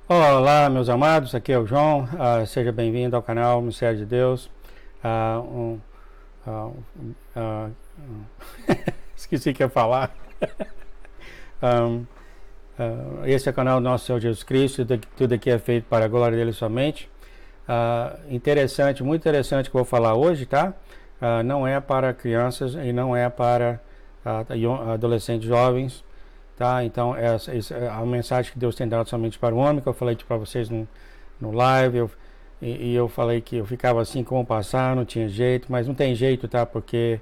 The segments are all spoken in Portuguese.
Olá, meus amados, aqui é o João. Seja bem-vindo ao canal Mistério de Deus. Ah, um, ah, ah, Esqueci o que ia falar. Um, Esse é o canal do nosso Senhor Jesus Cristo. Tudo aqui é feito para a glória dele somente. Interessante, muito interessante que eu vou falar hoje, tá? Não é para crianças e não é para adolescentes jovens. Tá? Então, essa é a mensagem que Deus tem dado somente para o homem, que eu falei para vocês no live, eu falei que eu ficava assim como passar, não tinha jeito, mas não tem jeito, tá? Porque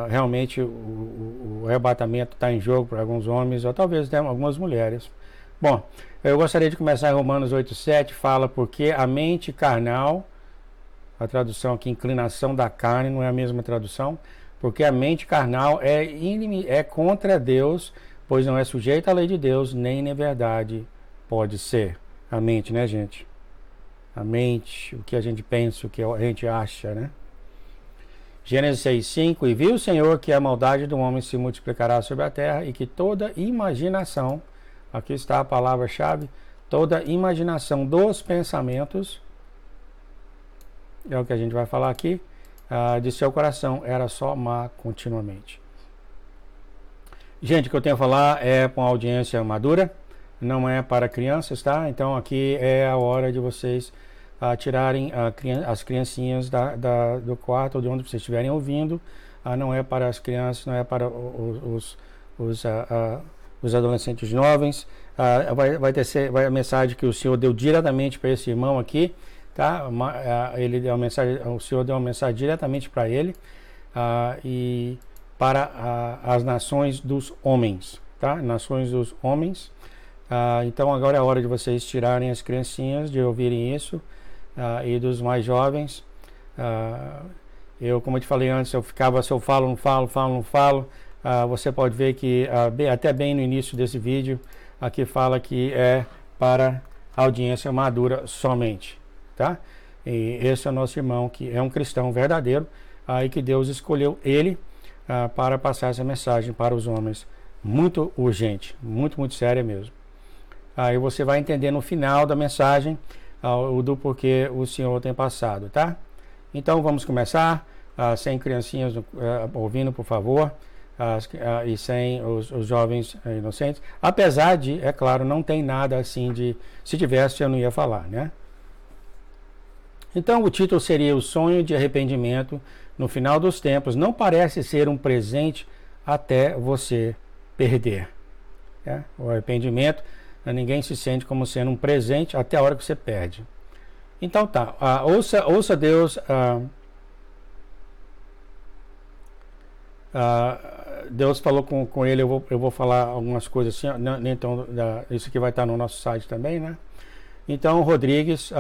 realmente o arrebatamento está em jogo para alguns homens, ou talvez até algumas mulheres. Bom, eu gostaria de começar em Romanos 8,7, fala porque a mente carnal, a tradução aqui, inclinação da carne, não é a mesma tradução, porque a mente carnal é contra Deus, pois não é sujeita à lei de Deus, nem na verdade pode ser. A mente, né, gente? A mente, o que a gente pensa, o que a gente acha, né? Gênesis 6,5: E viu o Senhor que a maldade do homem se multiplicará sobre a terra e que toda imaginação, aqui está a palavra-chave, toda imaginação dos pensamentos, é o que a gente vai falar aqui, de seu coração era só má continuamente. Gente, o que eu tenho a falar é com a audiência madura, não é para crianças, tá? Então aqui é a hora de vocês tirarem as criancinhas do quarto ou de onde vocês estiverem ouvindo. Não é para as crianças, não é para os adolescentes jovens. Vai a mensagem que o Senhor deu diretamente para esse irmão aqui. Tá? Ele deu uma mensagem, o Senhor deu uma mensagem diretamente para ele e para as nações dos homens, tá? Nações dos homens. Então agora é a hora de vocês tirarem as criancinhas, de ouvirem isso, e dos mais jovens. Como eu te falei antes, se eu falo, não falo. Você pode ver que até bem no início desse vídeo, aqui fala que é para audiência madura somente. Tá? E esse é o nosso irmão que é um cristão verdadeiro e que Deus escolheu ele para passar essa mensagem para os homens, muito urgente, muito séria mesmo. Aí você vai entender no final da mensagem do porquê o Senhor tem passado, tá? Então vamos começar, sem criancinhas ouvindo, por favor, e sem os jovens inocentes, apesar de, é claro, não tem nada assim de, se tivesse eu não ia falar, né? Então o título seria O Sonho de Arrependimento no Final dos Tempos não parece ser um presente até você perder. O arrependimento, ninguém se sente como sendo um presente até a hora que você perde. Então tá, ouça Deus, Deus falou com ele, eu vou falar algumas coisas assim, então isso aqui vai estar no nosso site também, né? Então Rodrigos,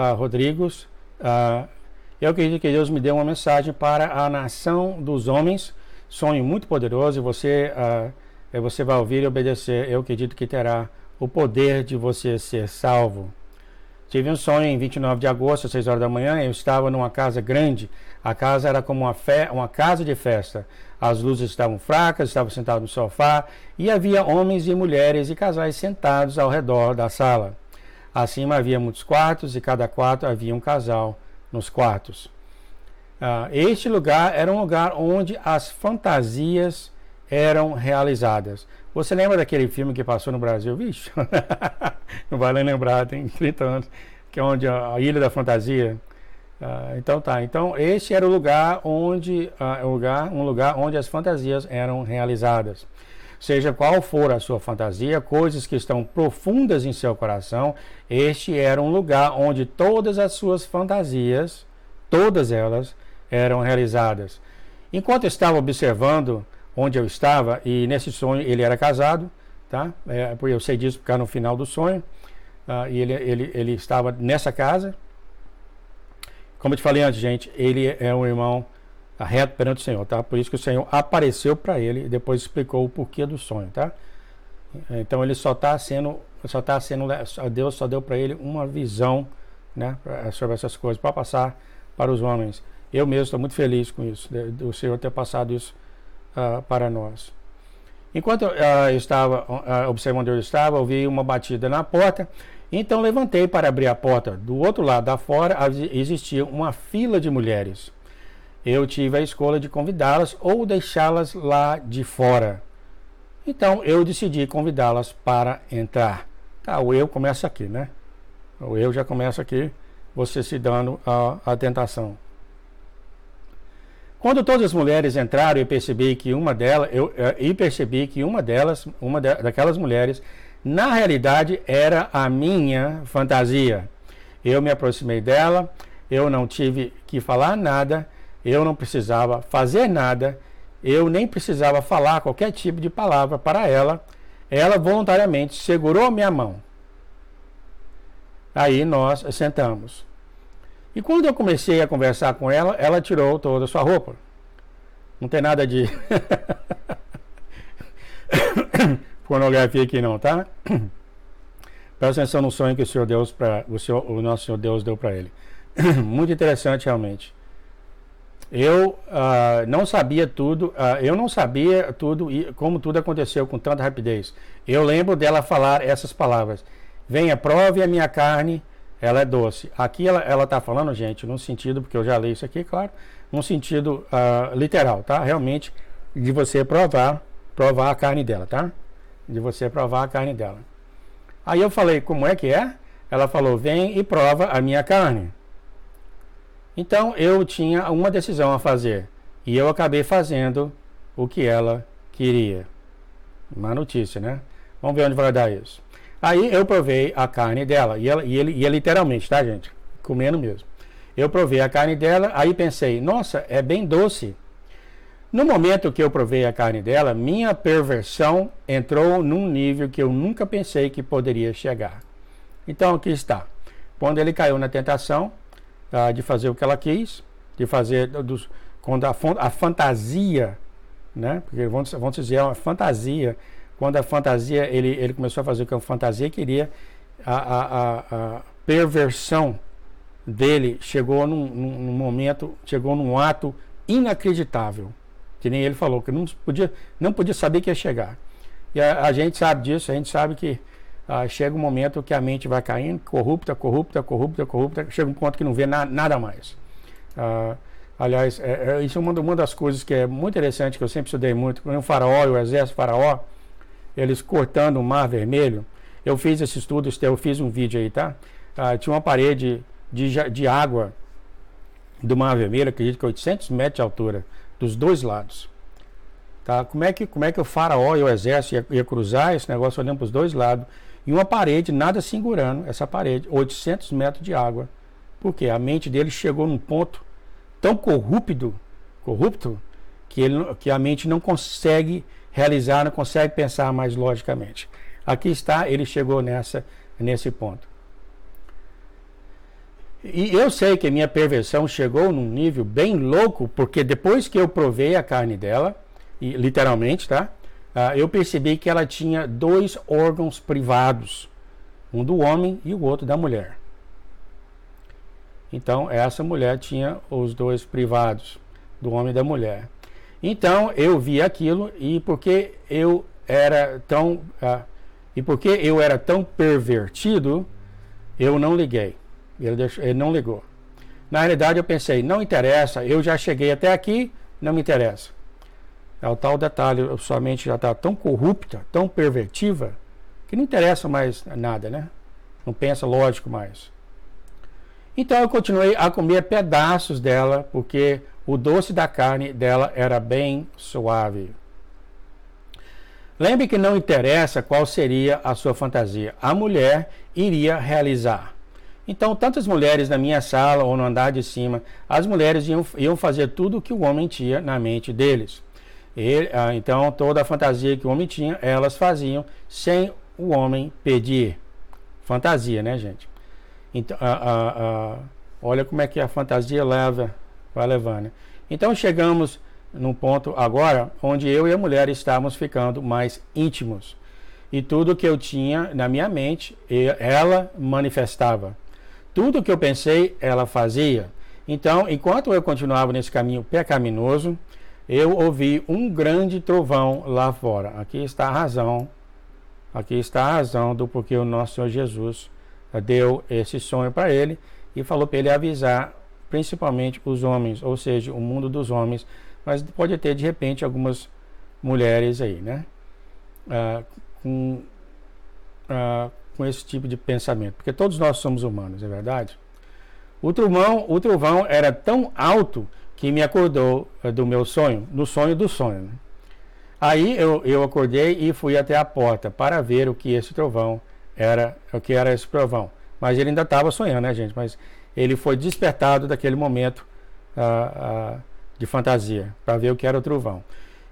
eu acredito que Deus me deu uma mensagem para a nação dos homens, sonho muito poderoso, e você vai ouvir e obedecer. Eu acredito que terá o poder de você ser salvo. Tive um sonho em 29 de agosto, às 6 horas da manhã, eu estava numa casa grande, a casa era como uma casa de festa, as luzes estavam fracas, estava sentado no sofá, e havia homens e mulheres e casais sentados ao redor da sala. Acima havia muitos quartos e cada quarto havia um casal nos quartos. Este lugar era um lugar onde as fantasias eram realizadas. Você lembra daquele filme que passou no Brasil? Vixe, não vai lembrar, tem 30 anos, que é onde a Ilha da Fantasia. Então tá, então este era o lugar onde, um lugar onde as fantasias eram realizadas. Seja qual for a sua fantasia, coisas que estão profundas em seu coração, este era um lugar onde todas as suas fantasias, todas elas, eram realizadas. Enquanto eu estava observando onde eu estava, e nesse sonho ele era casado, tá? Eu sei disso porque no final do sonho, e ele estava nessa casa. Como eu te falei antes, gente, ele é um irmão reto perante o Senhor, tá? Por isso que o Senhor apareceu para ele e depois explicou o porquê do sonho, tá? Então ele Deus só deu para ele uma visão, né, sobre essas coisas, para passar para os homens. Eu mesmo estou muito feliz com isso, do Senhor ter passado isso para nós. Enquanto eu estava observando onde eu estava, ouvi uma batida na porta. Então levantei para abrir a porta. Do outro lado da fora existia uma fila de mulheres. Eu tive a escolha de convidá-las ou deixá-las lá de fora. Então eu decidi convidá-las para entrar. Tá, o eu começa aqui, né? O eu já começa aqui, você se dando a tentação. Quando todas as mulheres entraram, eu percebi que uma daquelas mulheres, na realidade, era a minha fantasia. Eu me aproximei dela, eu não tive que falar nada, eu não precisava fazer nada, eu nem precisava falar qualquer tipo de palavra para ela. Ela voluntariamente segurou minha mão. Aí nós sentamos. E quando eu comecei a conversar com ela, ela tirou toda a sua roupa. Não tem nada de pornografia aqui não, tá? Presta atenção no sonho que o Senhor Deus o nosso Senhor Deus deu para ele. Muito interessante realmente. Eu não sabia tudo, e como tudo aconteceu com tanta rapidez. Eu lembro dela falar essas palavras: venha, prove a minha carne, ela é doce. Aqui ela está falando, gente, num sentido, porque eu já li isso aqui, claro, num sentido literal, tá? Realmente, de você provar a carne dela, tá? De você provar a carne dela. Aí eu falei, como é que é? Ela falou, vem e prova a minha carne. Então eu tinha uma decisão a fazer e eu acabei fazendo o que ela queria. Uma notícia, né? Vamos ver onde vai dar isso. Aí eu provei a carne dela e é literalmente, tá, gente? Comendo mesmo. Eu provei a carne dela, aí pensei, nossa, é bem doce. No momento que eu provei a carne dela, minha perversão entrou num nível que eu nunca pensei que poderia chegar. Então aqui está. Quando ele caiu na tentação de fazer o que ela quis, de fazer quando a fantasia, né? Porque vamos dizer, é uma fantasia. Quando a fantasia, ele começou a fazer o que a fantasia queria, a perversão dele chegou num momento, chegou num ato inacreditável. Que nem ele falou, que não podia saber que ia chegar. E a gente sabe disso, a gente sabe que chega um momento que a mente vai caindo, corrupta, chega um ponto que não vê nada mais. Aliás, isso é uma das coisas que é muito interessante, que eu sempre estudei muito, quando o faraó e o exército faraó, eles cortando o Mar Vermelho. Eu fiz esse estudo, eu fiz um vídeo aí, tá? Tinha uma parede de água do Mar Vermelho, acredito que 800 metros de altura, dos dois lados. Tá? Como é que o faraó e o exército ia cruzar esse negócio olhando para os dois lados, e uma parede, nada segurando essa parede, 800 metros de água. Porque a mente dele chegou num ponto tão corrupto, que a mente não consegue realizar, não consegue pensar mais logicamente. Aqui está, ele chegou nesse ponto. E eu sei que a minha perversão chegou num nível bem louco, porque depois que eu provei a carne dela, e literalmente, tá? Eu percebi que ela tinha dois órgãos privados, um do homem e o outro da mulher. Então, essa mulher tinha os dois privados, do homem e da mulher. Então, eu vi aquilo, e porque eu era tão pervertido, eu não liguei. Ele não ligou. Na realidade, eu pensei, não interessa, eu já cheguei até aqui, não me interessa. É o tal detalhe, sua mente já está tão corrupta, tão pervertiva, que não interessa mais nada, né? Não pensa lógico mais. Então eu continuei a comer pedaços dela, porque o doce da carne dela era bem suave. Lembre que não interessa qual seria a sua fantasia, a mulher iria realizar. Então, tantas mulheres na minha sala ou no andar de cima, as mulheres iam fazer tudo o que o homem tinha na mente deles. Então, toda a fantasia que o homem tinha, elas faziam sem o homem pedir. Fantasia, né, gente? Então, olha como é que a fantasia vai levando. Então, chegamos num ponto agora onde eu e a mulher estávamos ficando mais íntimos. E tudo que eu tinha na minha mente, ela manifestava. Tudo que eu pensei, ela fazia. Então, enquanto eu continuava nesse caminho pecaminoso, eu ouvi um grande trovão lá fora. Aqui está a razão do porquê o nosso Senhor Jesus deu esse sonho para ele e falou para ele avisar principalmente os homens, ou seja, o mundo dos homens, mas pode ter de repente algumas mulheres aí, né? Com esse tipo de pensamento, porque todos nós somos humanos, é verdade? O trovão era tão alto que me acordou do meu sonho, no sonho do sonho, né? Aí eu acordei e fui até a porta para ver o que esse trovão era, o que era esse trovão. Mas ele ainda estava sonhando, né, gente? Mas ele foi despertado daquele momento de fantasia, para ver o que era o trovão.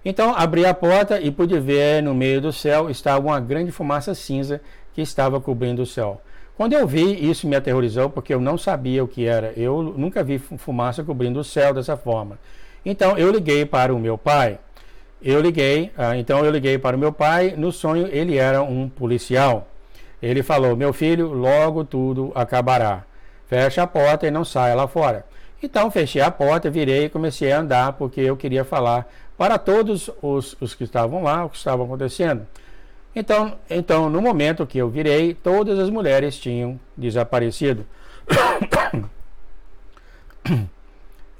Então abri a porta e pude ver no meio do céu estava uma grande fumaça cinza que estava cobrindo o céu. Quando eu vi, isso me aterrorizou porque eu não sabia o que era. Eu nunca vi fumaça cobrindo o céu dessa forma. Então eu liguei para o meu pai. Eu liguei para o meu pai. No sonho ele era um policial. Ele falou: meu filho, logo tudo acabará. Feche a porta e não saia lá fora. Então fechei a porta, virei e comecei a andar porque eu queria falar para todos os que estavam lá o que estava acontecendo. Então, no momento que eu virei, todas as mulheres tinham desaparecido.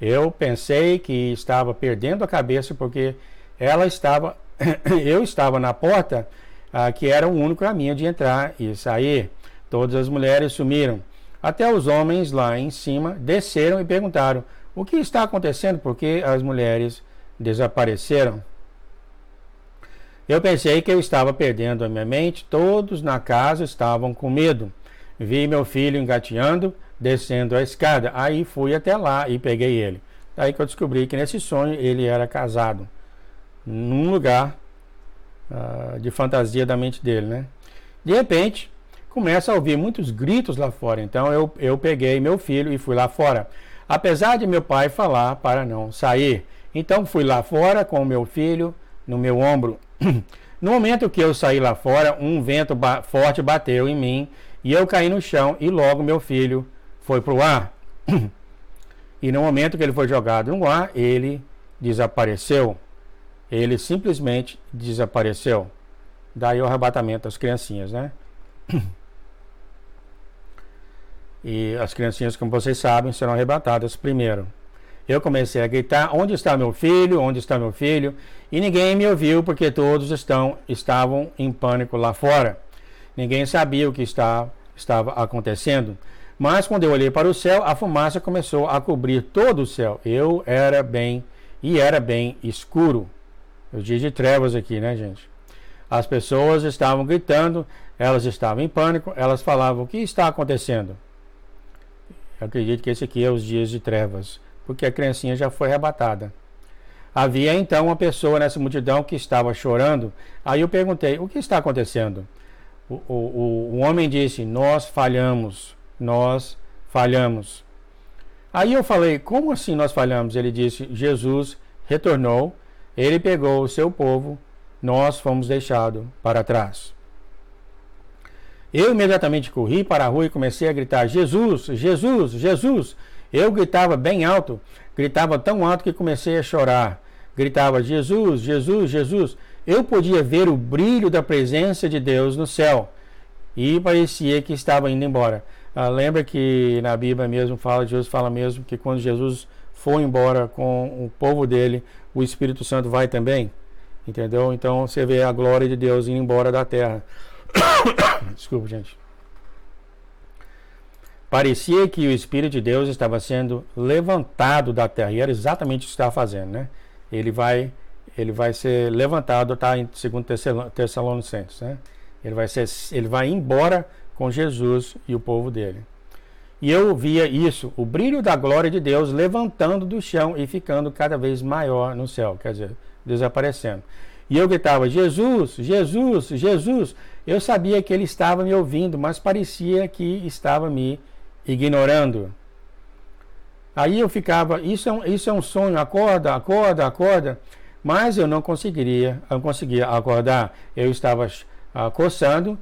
Eu pensei que estava perdendo a cabeça porque eu estava na porta, que era o único caminho de entrar e sair. Todas as mulheres sumiram. Até os homens lá em cima desceram e perguntaram: o que está acontecendo? Porque as mulheres desapareceram. Eu pensei que eu estava perdendo a minha mente. Todos na casa estavam com medo. Vi meu filho engateando, descendo a escada. Aí fui até lá e peguei ele. Daí que eu descobri que nesse sonho ele era casado, num lugar de fantasia da mente dele, né? De repente, começa a ouvir muitos gritos lá fora. Então eu peguei meu filho e fui lá fora. Apesar de meu pai falar para não sair. Então fui lá fora com o meu filho no meu ombro. No momento que eu saí lá fora, um vento forte bateu em mim e eu caí no chão e logo meu filho foi para o ar. E no momento que ele foi jogado no ar, ele desapareceu. Ele simplesmente desapareceu. Daí o arrebatamento das criancinhas, né? E as criancinhas, como vocês sabem, serão arrebatadas primeiro. Eu comecei a gritar: onde está meu filho? Onde está meu filho? E ninguém me ouviu porque todos estavam em pânico lá fora. Ninguém sabia o que estava acontecendo. Mas quando eu olhei para o céu, a fumaça começou a cobrir todo o céu. Era bem escuro. O dia de trevas aqui, né, gente? As pessoas estavam gritando, elas estavam em pânico, elas falavam: o que está acontecendo? Eu acredito que esse aqui é os dias de trevas, porque a criancinha já foi arrebatada. Havia então uma pessoa nessa multidão que estava chorando. Aí eu perguntei: o que está acontecendo? O homem disse: nós falhamos. Aí eu falei: como assim nós falhamos? Ele disse: Jesus retornou, ele pegou o seu povo, nós fomos deixados para trás. Eu imediatamente corri para a rua e comecei a gritar: Jesus, Jesus, Jesus. Eu gritava bem alto, gritava tão alto que comecei a chorar. Gritava: Jesus, Jesus, Jesus. Eu podia ver o brilho da presença de Deus no céu e parecia que estava indo embora. Lembra que na Bíblia mesmo Jesus fala mesmo que quando Jesus for embora com o povo dele, o Espírito Santo vai também, entendeu? Então você vê a glória de Deus indo embora da terra. Desculpa, gente. Parecia que o Espírito de Deus estava sendo levantado da terra, e era exatamente o que estava fazendo, né? Ele vai ser levantado, está em 2 Tessalonicenses, né? Ele vai embora com Jesus e o povo dele. E eu via isso, o brilho da glória de Deus levantando do chão e ficando cada vez maior no céu, quer dizer, desaparecendo. E eu gritava: Jesus, Jesus, Jesus. Eu sabia que ele estava me ouvindo, mas parecia que estava me ignorando. Aí eu ficava: isso é um sonho, acorda, acorda, acorda. Mas eu não conseguia acordar. Eu estava coçando.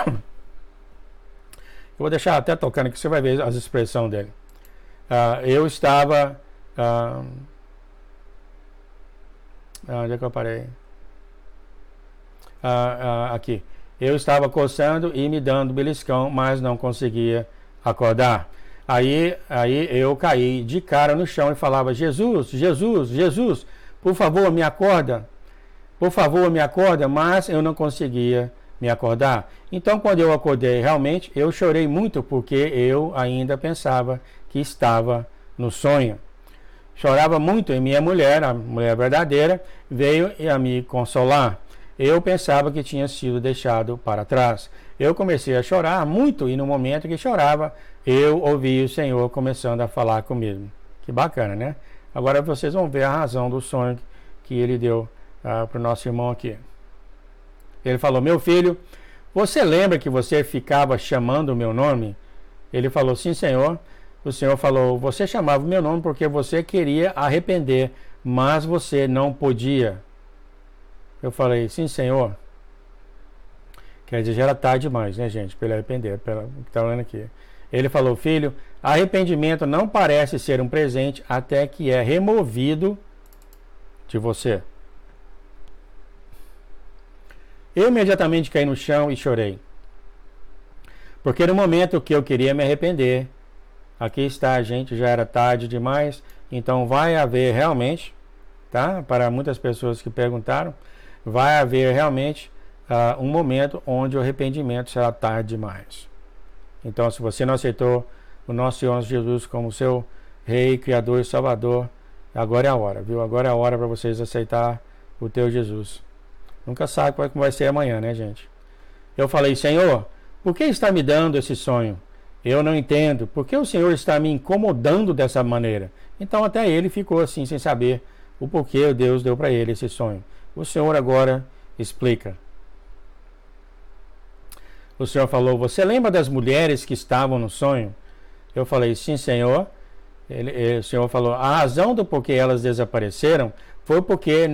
Eu vou deixar até tocando aqui, você vai ver as expressões dele. Eu estava Onde é que eu parei? Aqui. Eu estava coçando e me dando beliscão, mas não conseguia acordar. Aí eu caí de cara no chão e falava: Jesus, Jesus, Jesus, por favor, me acorda. Por favor, me acorda, mas eu não conseguia me acordar. Então, quando eu acordei, realmente, eu chorei muito porque eu ainda pensava que estava no sonho. Chorava muito e minha mulher, a mulher verdadeira, veio a me consolar. Eu pensava que tinha sido deixado para trás. Eu comecei a chorar muito e no momento que chorava, eu ouvi o Senhor começando a falar comigo. Que bacana, né? Agora vocês vão ver a razão do sonho que ele deu para o nosso irmão aqui. Ele falou: meu filho, você lembra que você ficava chamando o meu nome? Ele falou: sim, Senhor. O Senhor falou: você chamava o meu nome porque você queria arrepender, mas você não podia. Eu falei: sim, Senhor. Quer dizer, já era tarde demais, né, gente, para ele arrepender, pelo que está lendo aqui. Ele falou: filho, arrependimento não parece ser um presente até que é removido de você. Eu imediatamente caí no chão e chorei. Porque no momento que eu queria me arrepender, aqui está, gente, já era tarde demais, então vai haver realmente, tá? Para muitas pessoas que perguntaram, vai haver realmente um momento onde o arrependimento será tarde demais. Então, se você não aceitou o nosso Senhor Jesus como seu Rei, Criador e Salvador, agora é a hora, viu? Agora é a hora para vocês aceitar o teu Jesus. Nunca sabe como vai ser amanhã, né, gente? Eu falei: Senhor, por que está me dando esse sonho? Eu não entendo. Por que o Senhor está me incomodando dessa maneira? Então até ele ficou assim, sem saber o porquê Deus deu para ele esse sonho. O Senhor agora explica. O Senhor falou: você lembra das mulheres que estavam no sonho? Eu falei: sim, Senhor. O Senhor falou: a razão do porquê elas desapareceram foi porque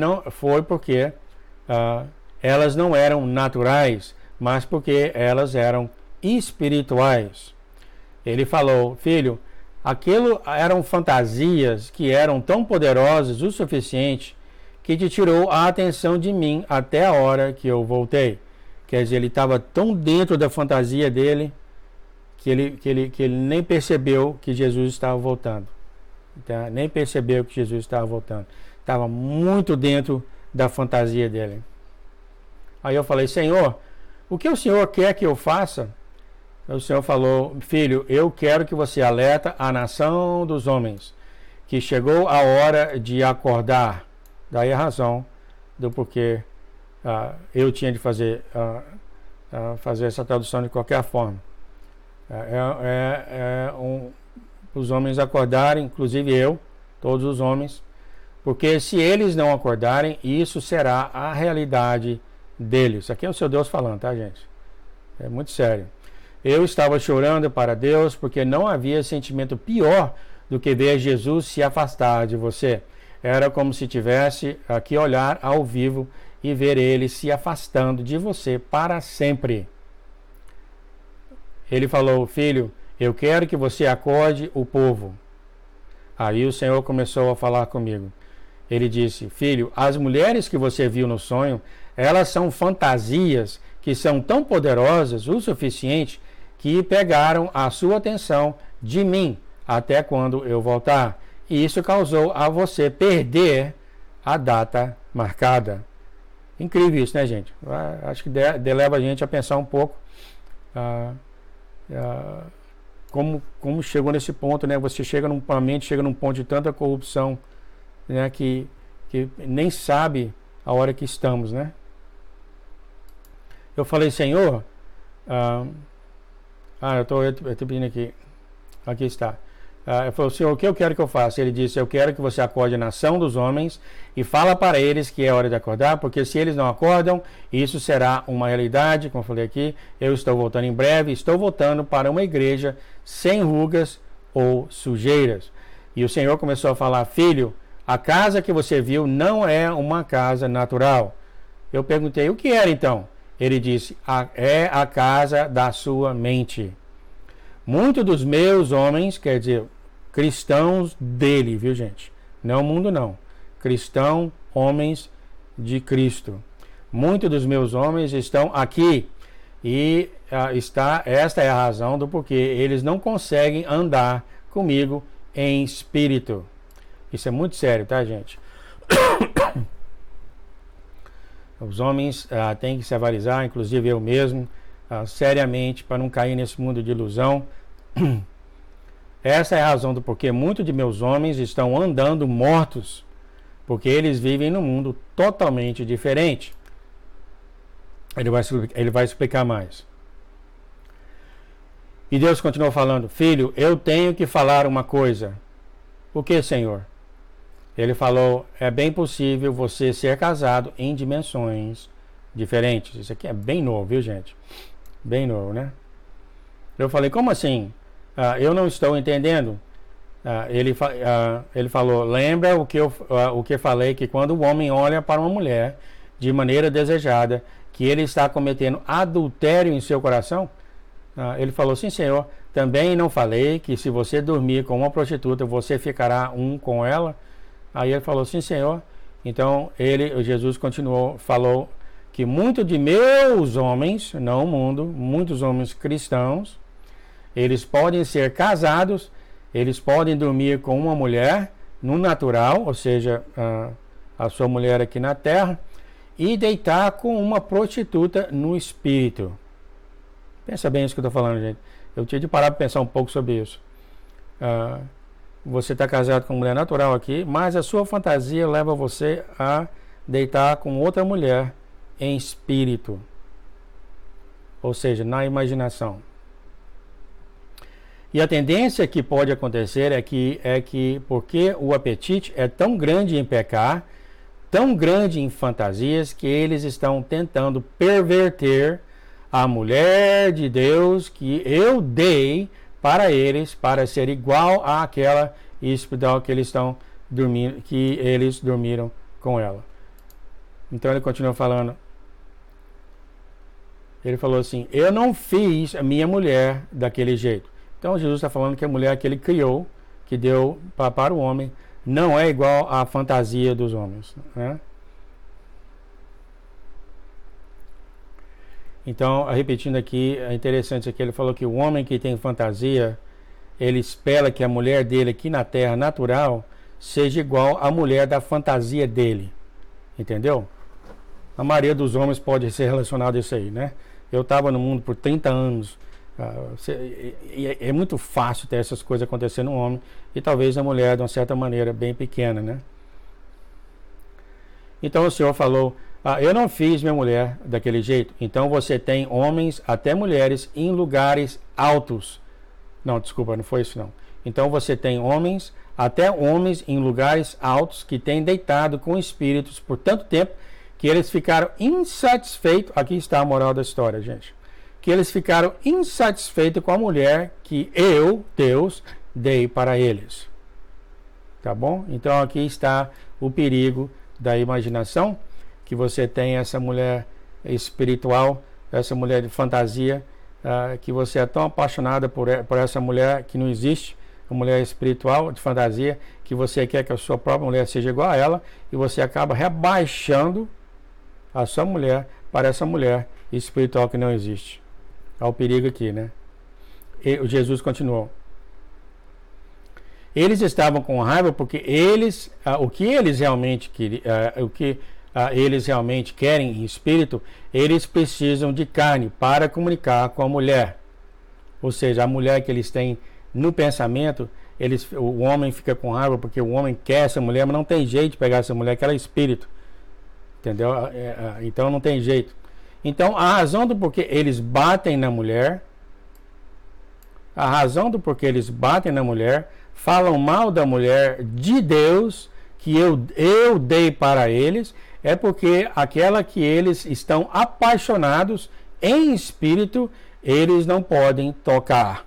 elas não eram naturais, mas porque elas eram espirituais. Ele falou: filho, aquilo eram fantasias que eram tão poderosas o suficiente que te tirou a atenção de mim até a hora que eu voltei. Quer dizer, ele estava tão dentro da fantasia dele que ele nem percebeu que Jesus estava voltando. Tá? Nem percebeu que Jesus estava voltando. Estava muito dentro da fantasia dele. Aí eu falei: Senhor, o que o Senhor quer que eu faça? O Senhor falou: filho, eu quero que você alerta a nação dos homens que chegou a hora de acordar. Daí a razão do porquê eu tinha de fazer essa tradução de qualquer forma. Os homens acordarem, inclusive eu, todos os homens, porque se eles não acordarem, isso será a realidade deles. Isso aqui é o seu Deus falando, tá, gente? É muito sério. Eu estava chorando para Deus porque não havia sentimento pior do que ver Jesus se afastar de você. Era como se tivesse que olhar ao vivo e ver ele se afastando de você para sempre. Ele falou: filho, eu quero que você acorde o povo. Aí o Senhor começou a falar comigo. Ele disse: filho, as mulheres que você viu no sonho, elas são fantasias que são tão poderosas o suficiente que pegaram a sua atenção de mim até quando eu voltar. E isso causou a você perder a data marcada. Incrível isso, né, gente? Acho que leva a gente a pensar um pouco como chegou nesse ponto, né? Você chega a mente chega num ponto de tanta corrupção, né, que nem sabe a hora que estamos, né? Eu falei: Senhor, eu estou pedindo aqui. Aqui está. Eu falei: Senhor, o que eu quero que eu faça? Ele disse: eu quero que você acorde a nação dos homens e fala para eles que é hora de acordar, porque se eles não acordam, isso será uma realidade. Como eu falei aqui, eu estou voltando em breve, estou voltando para uma igreja sem rugas ou sujeiras. E o Senhor começou a falar: filho, a casa que você viu não é uma casa natural. Eu perguntei: o que era então? Ele disse: é a casa da sua mente. Muitos dos meus homens, quer dizer, cristãos dele, viu, gente? Não o mundo, não. Cristão, homens de Cristo. Muitos dos meus homens estão aqui e esta é a razão do porquê eles não conseguem andar comigo em espírito. Isso é muito sério, tá, gente? Os homens têm que se avalizar, inclusive eu mesmo, seriamente, para não cair nesse mundo de ilusão. Essa é a razão do porquê muitos de meus homens estão andando mortos, porque eles vivem num mundo totalmente diferente. Ele vai explicar mais. E Deus continuou falando: filho, eu tenho que falar uma coisa. O que, Senhor? Ele falou: é bem possível você ser casado em dimensões diferentes. Isso aqui é bem novo, viu, gente? Bem novo, né? Eu falei: como assim? Eu não estou entendendo. Ele falou: lembra o que falei, que quando o homem olha para uma mulher de maneira desejada, que ele está cometendo adultério em seu coração? Ele falou: sim, Senhor. Também não falei que se você dormir com uma prostituta, você ficará um com ela? Aí ele falou: sim, Senhor. Então Jesus continuou, falou que muitos de meus homens, não o mundo, muitos homens cristãos, eles podem ser casados, eles podem dormir com uma mulher no natural, ou seja, a sua mulher aqui na terra, e deitar com uma prostituta no espírito. Pensa bem isso que eu estou falando, gente. Eu tinha de parar para pensar um pouco sobre isso. Você está casado com uma mulher natural aqui, mas a sua fantasia leva você a deitar com outra mulher em espírito, ou seja, na imaginação. E a tendência que pode acontecer é que porque o apetite é tão grande em pecar, tão grande em fantasias, que eles estão tentando perverter a mulher de Deus que eu dei para eles, para ser igual àquela espiritual que eles estão dormindo, que eles dormiram com ela. Então ele continua falando. Ele falou assim: eu não fiz a minha mulher daquele jeito. Então Jesus está falando que a mulher que ele criou, que deu para o homem, não é igual à fantasia dos homens, né? Então, repetindo aqui, é interessante aqui, ele falou que o homem que tem fantasia, ele espera que a mulher dele aqui na terra natural seja igual à mulher da fantasia dele. Entendeu? A maioria dos homens pode ser relacionado a isso aí, né? Eu estava no mundo por 30 anos. É muito fácil ter essas coisas acontecendo no homem, e talvez a mulher de uma certa maneira bem pequena, né? Então o Senhor falou: eu não fiz minha mulher daquele jeito. Então você tem homens, até mulheres, em lugares altos. Não, desculpa, não foi isso não. Então você tem homens, até homens em lugares altos, que têm deitado com espíritos por tanto tempo que eles ficaram insatisfeitos. Aqui está a moral da história, gente. Que eles ficaram insatisfeitos com a mulher que eu, Deus, dei para eles. Tá bom? Então aqui está o perigo da imaginação, que você tem essa mulher espiritual, essa mulher de fantasia, que você é tão apaixonada por essa mulher que não existe, uma mulher espiritual de fantasia, que você quer que a sua própria mulher seja igual a ela, e você acaba rebaixando a sua mulher para essa mulher espiritual que não existe. Há o perigo aqui, né? E Jesus continuou: eles estavam com raiva porque o que eles realmente queriam, eles realmente querem em espírito, eles precisam de carne para comunicar com a mulher. Ou seja, a mulher que eles têm no pensamento, o homem fica com raiva porque o homem quer essa mulher, mas não tem jeito de pegar essa mulher, que ela é espírito. Entendeu? Então não tem jeito. Então a razão do porquê eles batem na mulher, falam mal da mulher de Deus, que eu dei para eles, é porque aquela que eles estão apaixonados em espírito, eles não podem tocar.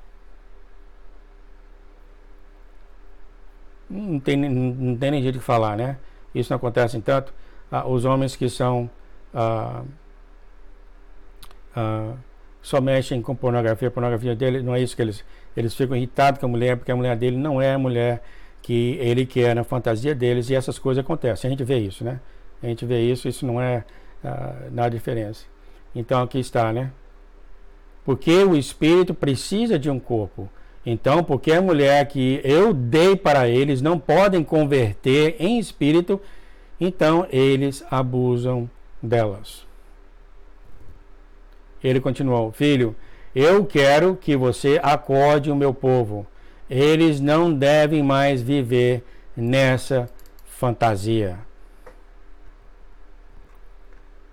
Não tem nem jeito de falar, né? Isso não acontece tanto. Os homens que são só mexem com pornografia, a pornografia dele não é isso que eles ficam irritados com a mulher, porque a mulher dele não é a mulher que ele quer na fantasia deles, e essas coisas acontecem, a gente vê isso, né? A gente vê isso não é nada diferença. Então aqui está, né? Porque o espírito precisa de um corpo. Então, porque a mulher que eu dei para eles não podem converter em espírito, então eles abusam delas. Ele continuou: filho, eu quero que você acorde o meu povo. Eles não devem mais viver nessa fantasia.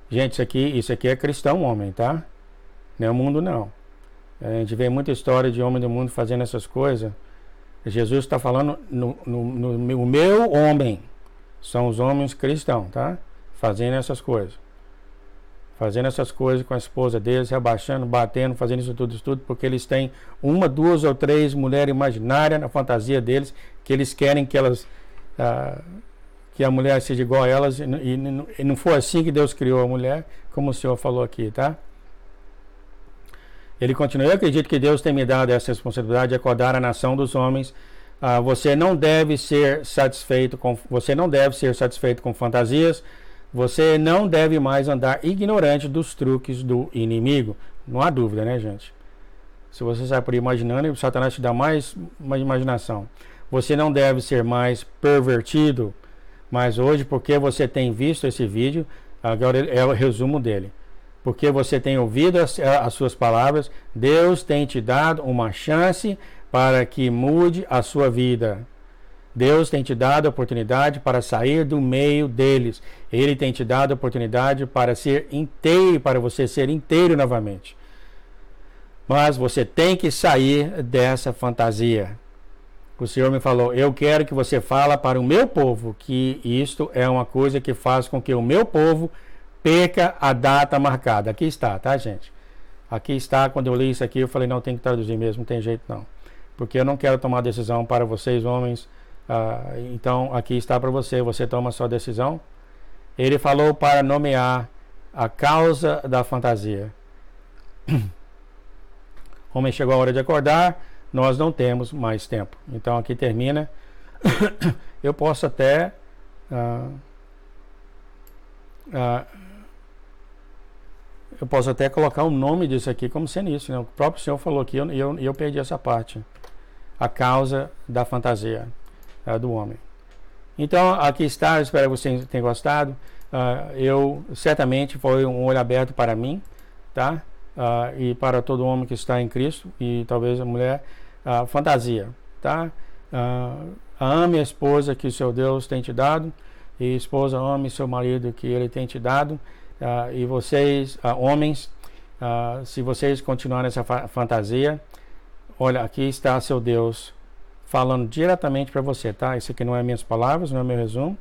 Gente, isso aqui é cristão homem, tá? Não é o mundo, não. A gente vê muita história de homem do mundo fazendo essas coisas. Jesus está falando no meu homem. São os homens cristãos, tá? Fazendo essas coisas. Fazendo essas coisas com a esposa deles, rebaixando, batendo, fazendo isso tudo, porque eles têm 1, 2 ou 3 mulheres imaginárias na fantasia deles, que eles querem que elas... que a mulher seja igual a elas, e não foi assim que Deus criou a mulher, como o Senhor falou aqui, tá? Ele continua: eu acredito que Deus tem me dado essa responsabilidade de acordar a nação dos homens. Você não deve ser satisfeito com fantasias. Você não deve mais andar ignorante dos truques do inimigo. Não há dúvida, né, gente? Se você sai por aí imaginando, o Satanás te dá mais uma imaginação. Você não deve ser mais pervertido. Mas hoje, porque você tem visto esse vídeo, agora é o resumo dele. Porque você tem ouvido as suas palavras, Deus tem te dado uma chance para que mude a sua vida. Deus tem te dado a oportunidade para sair do meio deles. Ele tem te dado a oportunidade para ser inteiro, para você ser inteiro novamente. Mas você tem que sair dessa fantasia. O Senhor me falou: eu quero que você fale para o meu povo que isto é uma coisa que faz com que o meu povo perca a data marcada. Aqui está, tá, gente? Aqui está. Quando eu li isso aqui, eu falei: não, tem que traduzir mesmo, não tem jeito não. Porque eu não quero tomar decisão para vocês, homens. Então, aqui está para você. Você toma a sua decisão. Ele falou para nomear a causa da fantasia. Homem, chegou a hora de acordar. Nós não temos mais tempo. Então aqui termina. Eu posso até colocar o nome disso aqui como sendo isso, né? O próprio Senhor falou aqui e eu perdi essa parte. A causa da fantasia do homem. Então aqui está. Eu espero que você tenha gostado. Eu certamente foi um olho aberto para mim, tá? E para todo homem que está em Cristo, e talvez a mulher. Fantasia, tá? Ame a esposa que o seu Deus tem te dado, e esposa, ame seu marido que ele tem te dado. E vocês, homens, se vocês continuarem essa fantasia, olha, aqui está seu Deus falando diretamente para você, tá? Isso aqui não é minhas palavras, não é meu resumo.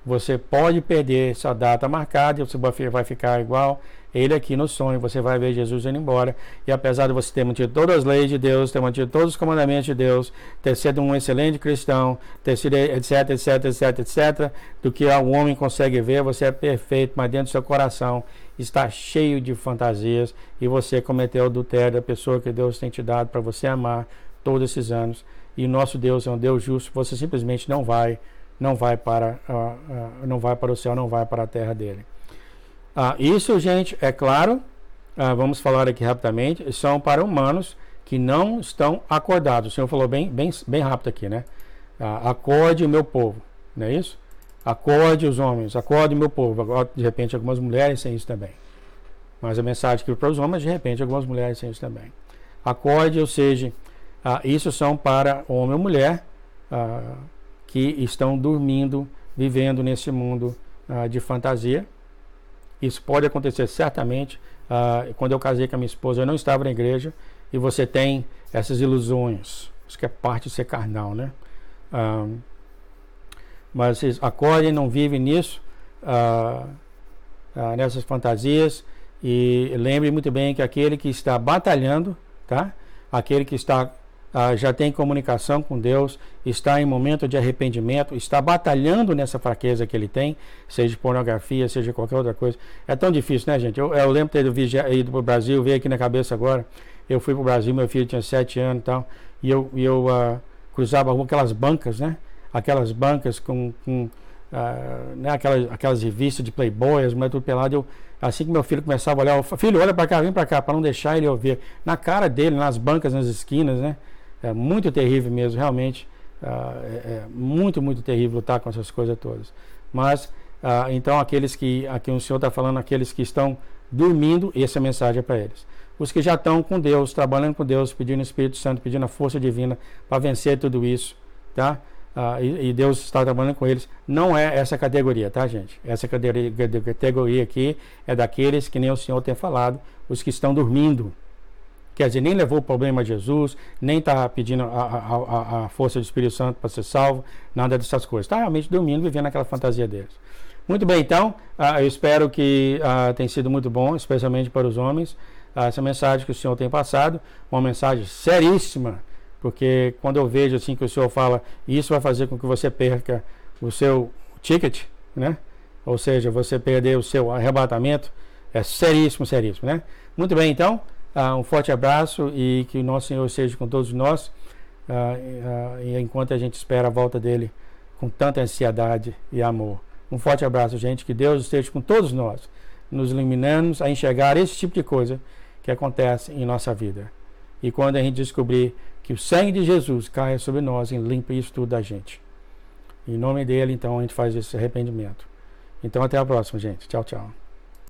Você pode perder essa data marcada e você vai ficar igual ele aqui no sonho. Você vai ver Jesus indo embora. E apesar de você ter mantido todas as leis de Deus, ter mantido todos os comandamentos de Deus, ter sido um excelente cristão, ter sido etc, etc, etc, etc, do que o homem consegue ver, você é perfeito, mas dentro do seu coração está cheio de fantasias e você cometeu o adultério da pessoa que Deus tem te dado para você amar todos esses anos. E o nosso Deus é um Deus justo. Você simplesmente não vai para o céu, não vai para a terra dele. Isso, gente, é claro, vamos falar aqui rapidamente, são para humanos que não estão acordados. O Senhor falou bem rápido aqui, né? Acorde o meu povo, não é isso? Acorde os homens, acorde o meu povo. Agora, de repente, algumas mulheres têm isso também. Mas a mensagem aqui para os homens, de repente, algumas mulheres têm isso também. Acorde, ou seja, isso são para homem ou mulher que estão dormindo, vivendo nesse mundo de fantasia. Isso pode acontecer certamente. Quando eu casei com a minha esposa, eu não estava na igreja, e você tem essas ilusões. Isso que é parte de ser carnal, né? Mas vocês acordem, não vivem nisso, nessas fantasias, e lembre muito bem que aquele que está batalhando, tá? Aquele que está já tem comunicação com Deus, está em momento de arrependimento, está batalhando nessa fraqueza que ele tem, seja pornografia, seja qualquer outra coisa. É tão difícil, né, gente? Eu lembro de ter ido para o Brasil, veio aqui na cabeça agora. Eu fui para o Brasil, meu filho tinha 7 anos e tal, e eu cruzava a rua, aquelas bancas, né? Aquelas bancas com né, aquelas revistas de Playboy, as mulheres tudo pelado, assim que meu filho começava a olhar, filho, olha para cá, vem para cá, para não deixar ele ouvir, na cara dele, nas bancas, nas esquinas, né? É muito terrível mesmo, realmente, é muito, muito terrível lutar com essas coisas todas. Mas, então, aqui o Senhor está falando, aqueles que estão dormindo, essa mensagem é para eles. Os que já estão com Deus, trabalhando com Deus, pedindo o Espírito Santo, pedindo a força divina para vencer tudo isso, tá? E Deus está trabalhando com eles. Não é essa categoria, tá, gente? Essa categoria aqui é daqueles que nem o Senhor tem falado, os que estão dormindo. Quer dizer, nem levou o problema a Jesus, nem está pedindo a força do Espírito Santo para ser salvo, nada dessas coisas. Está realmente dormindo, vivendo aquela fantasia deles. Muito bem, então, eu espero que tenha sido muito bom, especialmente para os homens, essa mensagem que o Senhor tem passado, uma mensagem seríssima, porque quando eu vejo assim que o Senhor fala, isso vai fazer com que você perca o seu ticket, né? Ou seja, você perder o seu arrebatamento, é seríssimo, seríssimo, né? Muito bem, então, um forte abraço e que o nosso Senhor esteja com todos nós, e enquanto a gente espera a volta dele com tanta ansiedade e amor. Um forte abraço, gente, que Deus esteja com todos nós, nos iluminando a enxergar esse tipo de coisa que acontece em nossa vida. E quando a gente descobrir que o sangue de Jesus caia sobre nós e limpe isso tudo da gente. Em nome dele, então, a gente faz esse arrependimento. Então, até a próxima, gente. Tchau, tchau.